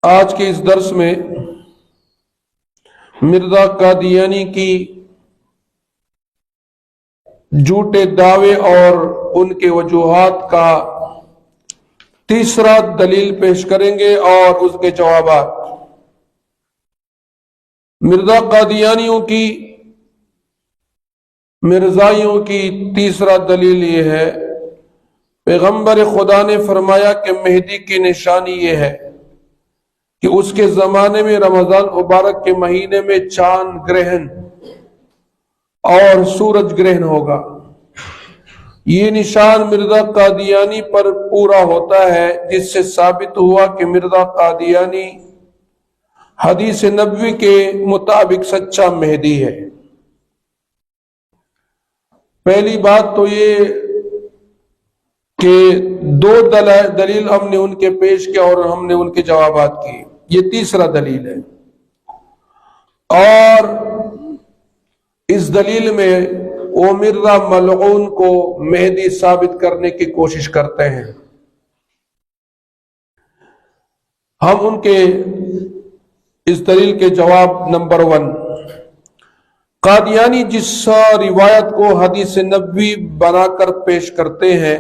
آج کے اس درس میں مرزا قادیانی کی جھوٹے دعوے اور ان کے وجوہات کا تیسرا دلیل پیش کریں گے اور اس کے جوابات۔ مرزا قادیانیوں کی مرزائیوں کی تیسرا دلیل یہ ہے، پیغمبر خدا نے فرمایا کہ مہدی کی نشانی یہ ہے کہ اس کے زمانے میں رمضان مبارک کے مہینے میں چاند گرہن اور سورج گرہن ہوگا۔ یہ نشان مرزا قادیانی پر پورا ہوتا ہے، جس سے ثابت ہوا کہ مرزا قادیانی حدیث نبوی کے مطابق سچا مہدی ہے۔ پہلی بات تو یہ کہ دو دلیل ہم نے ان کے پیش کیا اور ہم نے ان کے جوابات کیے، یہ تیسرا دلیل ہے۔ اور اس دلیل میں وہ مرزا ملعون کو مہدی ثابت کرنے کی کوشش کرتے ہیں۔ ہم ان کے اس دلیل کے جواب نمبر 1، قادیانی جس روایت کو حدیث نبوی بنا کر پیش کرتے ہیں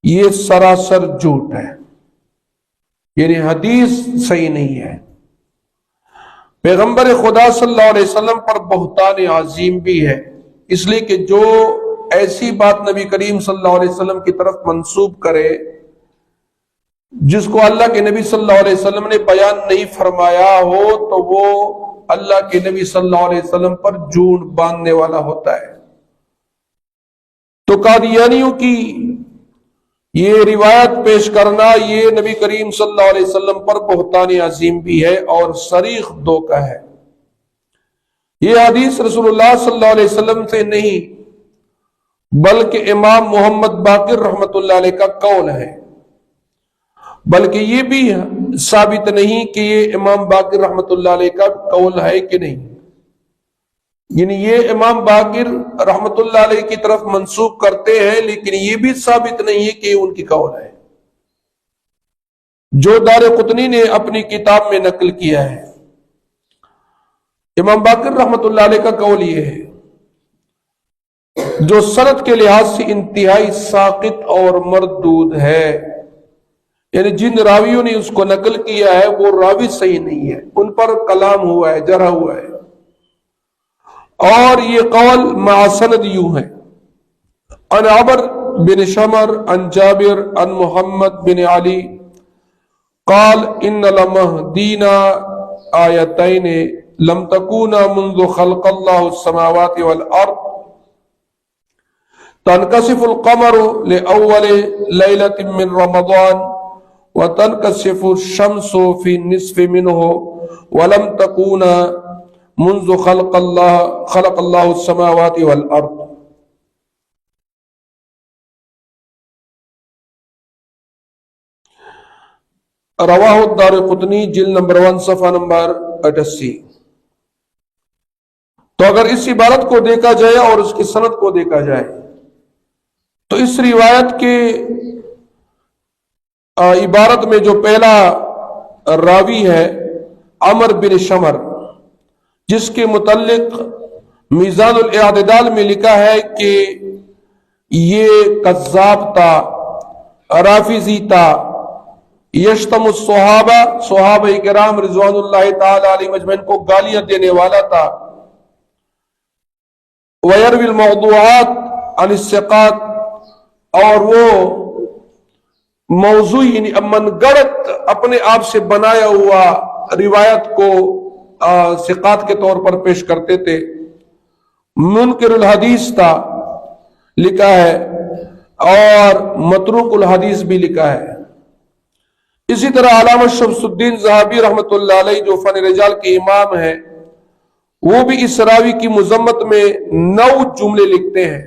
یہ سراسر جھوٹ ہے، یعنی حدیث صحیح نہیں ہے۔ پیغمبر خدا صلی اللہ علیہ وسلم پر بہتان عظیم بھی ہے، اس لیے کہ جو ایسی بات نبی کریم صلی اللہ علیہ وسلم کی طرف منسوب کرے جس کو اللہ کے نبی صلی اللہ علیہ وسلم نے بیان نہیں فرمایا ہو تو وہ اللہ کے نبی صلی اللہ علیہ وسلم پر جھوٹ باندھنے والا ہوتا ہے۔ تو قادیانیوں کی یہ روایت پیش کرنا یہ نبی کریم صلی اللہ علیہ وسلم پر بہتان عظیم بھی ہے اور صریح دھوکہ ہے۔ یہ حدیث رسول اللہ صلی اللہ علیہ وسلم سے نہیں بلکہ امام محمد باقر رحمت اللہ علیہ کا قول ہے، بلکہ یہ بھی ثابت نہیں کہ یہ امام باقر رحمت اللہ علیہ کا قول ہے کہ نہیں، یعنی یہ امام باقر رحمت اللہ علیہ کی طرف منسوب کرتے ہیں لیکن یہ بھی ثابت نہیں ہے کہ یہ ان کی قول ہے، جو دارقطنی نے اپنی کتاب میں نقل کیا ہے۔ امام باقر رحمت اللہ علیہ کا قول یہ ہے جو سند کے لحاظ سے انتہائی ساقط اور مردود ہے، یعنی جن راویوں نے اس کو نقل کیا ہے وہ راوی صحیح نہیں ہے، ان پر کلام ہوا ہے، جرح ہوا ہے۔ اور یہ قول مع سند یوں ہے، عن عمر بن شمر عن جابر عن محمد بن علی قال ان لمهدینا آیتین لم تکونا منذ خلق اللہ السماوات والارض تنکسف القمر لأول لیلة من رمضان وتنکسف الشمس فی النصف منہ ولم تکونا منذ خلق اللہ السماوات والارض۔ رواہ الدارقطنی جلد نمبر 1 صفحہ نمبر 88۔ تو اگر اس عبارت کو دیکھا جائے اور اس کی سند کو دیکھا جائے تو اس روایت کے عبارت میں جو پہلا راوی ہے عمر بن شمر، جس کے متعلق میزان الاعتدال میں لکھا ہے کہ یہ کذاب تھا، رافضی تھا، یشتم الصحابہ، صحابہ کرام رضوان اللہ تعالی علیہم اجمعین کو گالیاں دینے والا تھا، ویروی الموضوعات عن الثقات، اور وہ موضوع یعنی من گڑت اپنے آپ سے بنایا ہوا روایت کو ثقات کے طور پر پیش کرتے تھے، منکر الحدیث تھا لکھا ہے، اور متروک الحدیث بھی لکھا ہے۔ اسی طرح علامہ شمس الدین ذہبی رحمت اللہ علیہ جو فن رجال کے امام ہیں وہ بھی اس راوی کی مذمت میں 9 جملے لکھتے ہیں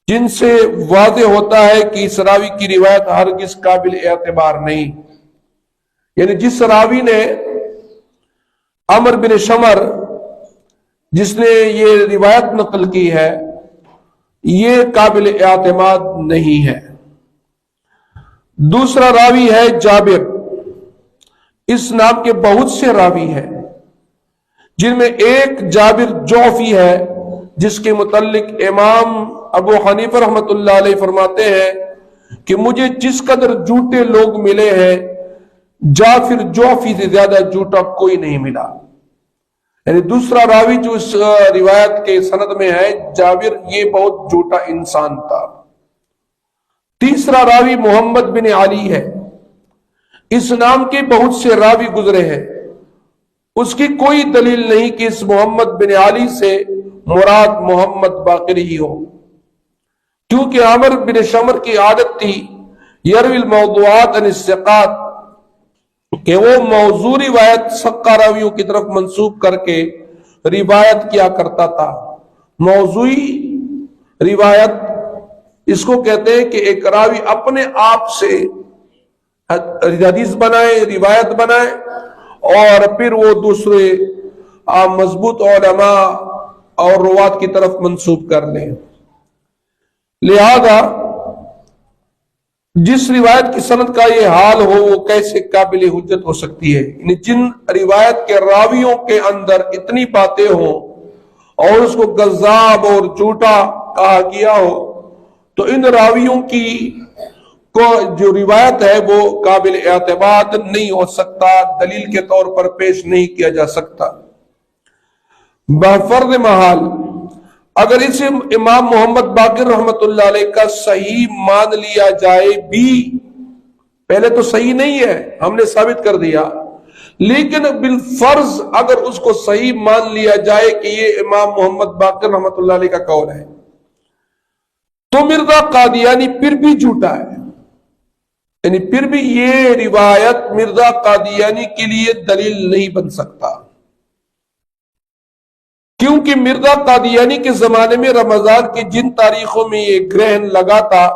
جن سے واضح ہوتا ہے کہ اس راوی کی روایت ہرگز قابل اعتبار نہیں، یعنی جس راوی نے عمر بن شمر جس نے یہ روایت نقل کی ہے یہ قابل اعتماد نہیں ہے۔ دوسرا راوی ہے جابر اس نام کے بہت سے راوی ہیں، جن میں ایک جابر جوفی ہے، جس کے متعلق امام ابو حنیفہ رحمۃ اللہ علیہ فرماتے ہیں کہ مجھے جس قدر جھوٹے لوگ ملے ہیں، جابر جوفی سے زیادہ جھوٹا کوئی نہیں ملا۔ یعنی دوسرا راوی جو اس روایت کے سند میں ہے جابر، یہ بہت جھوٹا انسان تھا۔ تیسرا راوی محمد بن علی ہے، اس نام کے بہت سے راوی گزرے ہیں، اس کی کوئی دلیل نہیں کہ اس محمد بن علی سے مراد محمد باقر ہی ہو، کیونکہ عامر بن شمر کی عادت تھی یروی الموضوعات عن الثقات، کہ وہ موضوع روایت ثقہ راویوں کی طرف منسوب کر کے روایت کیا کرتا تھا۔ موضوعی روایت اس کو کہتے ہیں کہ ایک راوی اپنے آپ سے حدیث بنائے، روایت بنائے، اور پھر وہ دوسرے مضبوط علماء اور روات کی طرف منسوب کر لیں۔ لہذا جس روایت کی سند کا یہ حال ہو وہ کیسے قابل حجت ہو سکتی ہے؟ یعنی جن روایت کے راویوں کے اندر اتنی باتیں ہوں اور اس کو کذاب اور جھوٹا کہا گیا ہو، تو ان راویوں کی کو جو روایت ہے وہ قابل اعتماد نہیں ہو سکتا، دلیل کے طور پر پیش نہیں کیا جا سکتا۔ بفرض محال اگر اسے امام محمد باقر رحمت اللہ علیہ کا صحیح مان لیا جائے بھی، پہلے تو صحیح نہیں ہے، ہم نے ثابت کر دیا، لیکن بالفرض اگر اس کو صحیح مان لیا جائے کہ یہ امام محمد باقر رحمت اللہ علیہ کا قول ہے، تو مرزا قادیانی پھر بھی جھوٹا ہے۔ یعنی پھر بھی یہ روایت مرزا قادیانی کے لیے دلیل نہیں بن سکتا، کیونکہ مرزا قادیانی کے زمانے میں رمضان کی جن تاریخوں میں یہ گرہن لگا تھا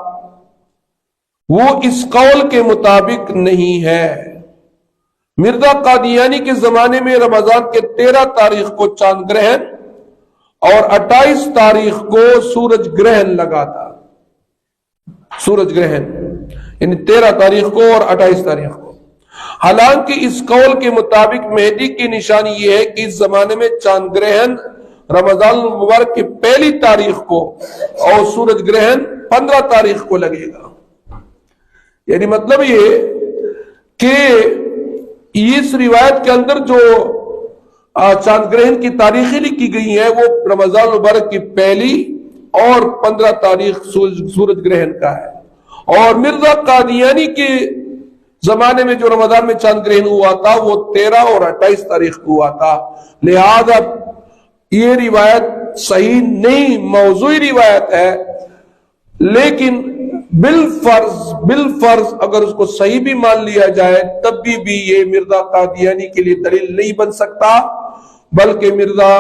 وہ اس قول کے مطابق نہیں ہے۔ مرزا قادیانی کے زمانے میں رمضان کے 13 تاریخ کو چاند گرہن اور 28 تاریخ کو سورج گرہن لگا تھا، سورج گرہن یعنی 13 تاریخ کو اور 28 تاریخ کو۔ حالانکہ اس قول کے مطابق مہدی کی نشانی یہ ہے کہ اس زمانے میں چاند گرہن رمضان المبارک کی پہلی تاریخ کو اور سورج گرہن 15 تاریخ کو لگے گا۔ یعنی مطلب یہ کہ اس روایت کے اندر جو چاند گرہن کی تاریخیں لکھی گئی ہیں وہ رمضان المبارک کی پہلی اور 15 تاریخ سورج گرہن کا ہے، اور مرزا قادیانی کے زمانے میں جو رمضان میں چاند گرہن ہوا تھا وہ 13 اور 28 تاریخ کو ہوا تھا۔ لہذا یہ روایت صحیح نہیں، موضوعی روایت ہے، لیکن بالفرض اگر اس کو صحیح بھی مان لیا جائے تب بھی یہ مرزا قادیانی کے لیے دلیل نہیں بن سکتا، بلکہ مرزا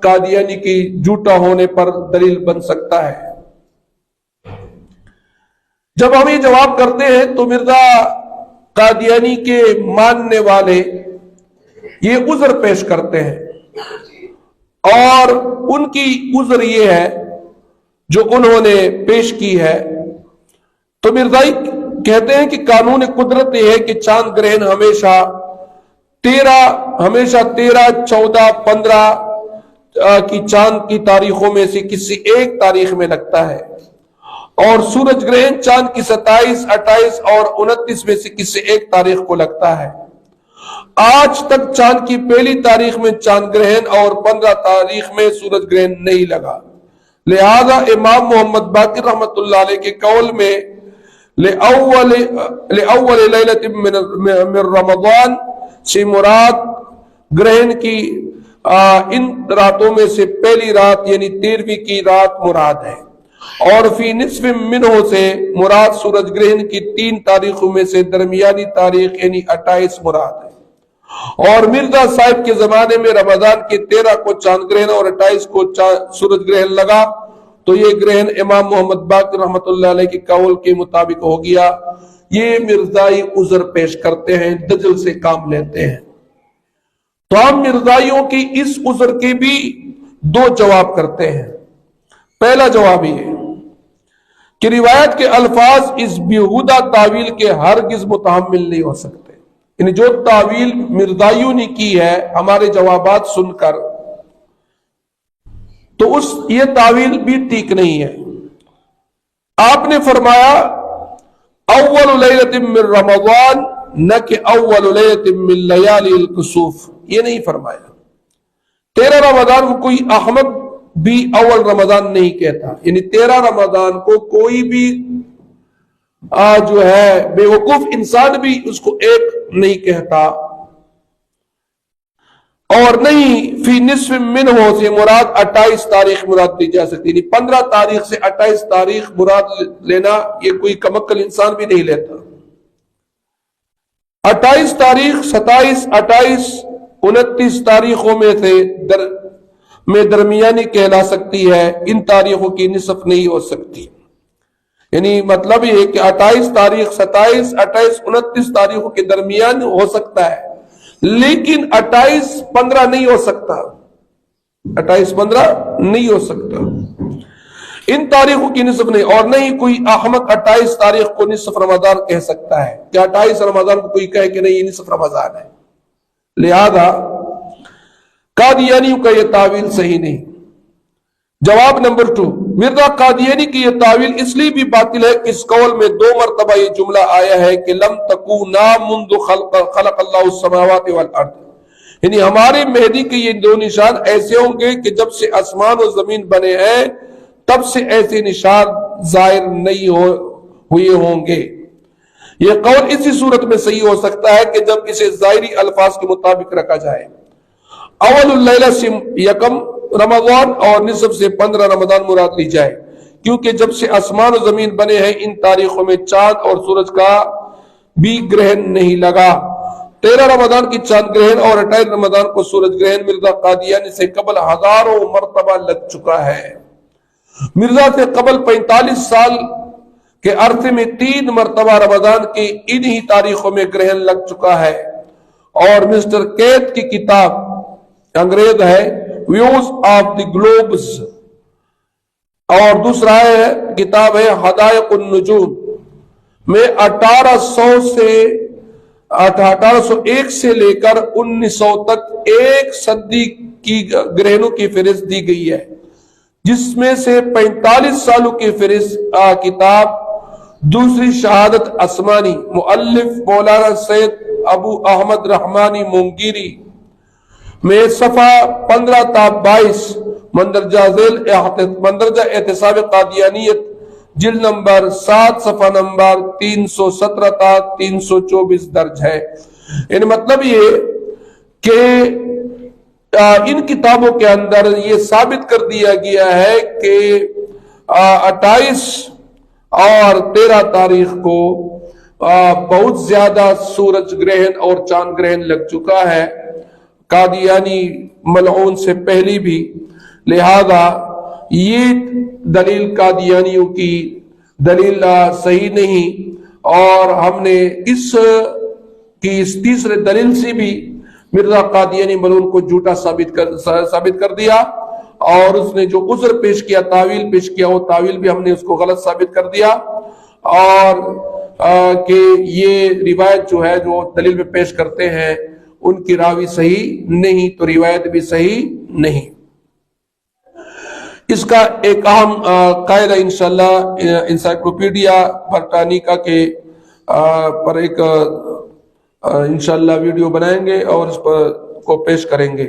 قادیانی کی جھوٹا ہونے پر دلیل بن سکتا ہے۔ جب ہم یہ جواب کرتے ہیں تو مرزا قادیانی کے ماننے والے یہ عذر پیش کرتے ہیں، اور ان کی عذر یہ ہے جو انہوں نے پیش کی ہے۔ تو مرزائی کہتے ہیں کہ قانون قدرت یہ ہے کہ چاند گرہن ہمیشہ 13، 14، 15 کی چاند کی تاریخوں میں سے کسی ایک تاریخ میں لگتا ہے، اور سورج گرہن چاند کی 27، 28 اور 29 میں سے کسی ایک تاریخ کو لگتا ہے۔ آج تک چاند کی پہلی تاریخ میں چاند گرہن اور 15 تاریخ میں سورج گرہن نہیں لگا۔ لہذا امام محمد باقر رحمت اللہ علیہ کے قول میں لأول لیلۃ من رمضان سے مراد گرہن کی ان راتوں میں سے پہلی رات یعنی 13ویں کی رات مراد ہے، اور فی نصف منہ سے مراد سورج گرہن کی 3 تاریخوں میں سے درمیانی تاریخ یعنی 28 مراد ہے۔ اور مرزا صاحب کے زمانے میں رمضان کے 13 کو چاند گرہن اور 28 کو سورج گرہن لگا، تو یہ گرہن امام محمد باقر رحمت اللہ علیہ کے قول کے مطابق ہو گیا۔ یہ مرزائی عذر پیش کرتے ہیں، دجل سے کام لیتے ہیں۔ تو ہم مرزائیوں کی اس عذر کے بھی 2 جواب کرتے ہیں۔ پہلا جواب یہ کہ روایت کے الفاظ اس بیہودہ تعویل کے ہرگز متحمل نہیں ہو سکتے۔ یعنی جو تعویل مرزائیوں نے کی ہے ہمارے جوابات سن کر، تو یہ تعویل بھی ٹھیک نہیں ہے۔ آپ نے فرمایا اول لیلۃ من رمضان، نہ کہ اول لیلۃ من لیالی الکسوف، یہ نہیں فرمایا۔ 13 رمضان کو کوئی احمق بھی اول رمضان نہیں کہتا، یعنی 13 رمضان کو کوئی بھی جو ہے بے وقوف انسان بھی اس کو ایک نہیں کہتا، اور نہیں فی نصف منہ سے مراد 28 تاریخ مراد لی جا سکتی، یعنی 15 تاریخ سے 28 تاریخ مراد لینا یہ کوئی کمکل انسان بھی نہیں لیتا۔ 28 تاریخ، 27، 28، 29 تاریخوں میں سے درمیانی کہلا سکتی ہے، ان تاریخوں کی نصف نہیں ہو سکتی۔ یعنی مطلب یہ کہ 28 تاریخ، 27، 28، 29 تاریخوں کے درمیان ہو سکتا ہے، لیکن 28-15 نہیں ہو سکتا، 28-15 نہیں ہو سکتا، ان تاریخوں کی نصف نہیں۔ اور نہیں کوئی احمق 28 تاریخ کو نصف رمضان کہہ سکتا ہے، کہ 28 رمضان کو کوئی کہے کہ نہیں یہ نصف رمضان ہے۔ لہذا قادیانیوں کا یہ تعویل صحیح نہیں۔ جواب نمبر 2، مرزا قادیانی کی یہ تعویل اس لیے بھی باطل ہے کہ اس قول میں 2 مرتبہ یہ جملہ آیا ہے کہ لم تکونا منذ خلق اللہ السماوات والارض، یعنی ہمارے مہدی کے یہ 2 نشان ایسے ہوں گے کہ جب سے آسمان و زمین بنے ہیں تب سے ایسے نشان ظاہر نہیں ہوئے ہوں گے۔ یہ قول اسی صورت میں صحیح ہو سکتا ہے کہ جب اسے ظاہری الفاظ کے مطابق رکھا جائے۔ اول اللیلہ سے 1 رمضان اور نصف سے 15 رمضان مراد لی جائے، کیونکہ جب سے آسمان و زمین بنے ہیں ان تاریخوں میں چاند اور سورج کا بھی گرہن نہیں لگا۔ 13 رمضان کی چاند گرہن اور 28 رمضان کو سورج گرہن مرزا قادیانی سے قبل ہزاروں مرتبہ لگ چکا ہے۔ مرزا سے قبل 45 سال کے عرصے میں 3 مرتبہ رمضان کی انہی تاریخوں میں گرہن لگ چکا ہے۔ اور مسٹر کیت کی کتاب انگریز ہے ویوز آف دی گلوبز، اور دوسرا ہے کتاب ہے حدائق النجوم میں 1801 سے لے کر 1900 تک 1 صدی کی گرہنوں کی فہرست دی گئی ہے، جس میں سے 45 سالوں کی فہرست کتاب دوسری شہادت اسمانی مؤلف مولانا سید ابو احمد رحمانی مونگیری میں صفحہ 15 تا 22 مندرجہ احتساب قادیانیت جلد نمبر 7 صفحہ نمبر 317 تا 324 درج ہے۔ یعنی مطلب یہ کہ ان کتابوں کے اندر یہ ثابت کر دیا گیا ہے کہ 28 اور 13 تاریخ کو بہت زیادہ سورج گرہن اور چاند گرہن لگ چکا ہے، قادیانی ملعون سے پہلی بھی۔ لہذا یہ دلیل قادیانیوں کی دلیل صحیح نہیں، اور ہم نے اس تیسرے دلیل سے بھی مرزا قادیانی ملعون کو جھوٹا ثابت کر دیا، اور اس نے جو عذر پیش کیا، تعویل پیش کیا، وہ تعویل بھی ہم نے اس کو غلط ثابت کر دیا، اور کہ یہ روایت جو ہے جو دلیل میں پیش کرتے ہیں ان کی راوی صحیح نہیں، تو روایت بھی صحیح نہیں۔ اس کا ایک اہم قاعدہ انشاءاللہ انسائکلوپیڈیا برٹانیکا کے پر ایک انشاءاللہ ویڈیو بنائیں گے اور اس پر کو پیش کریں گے۔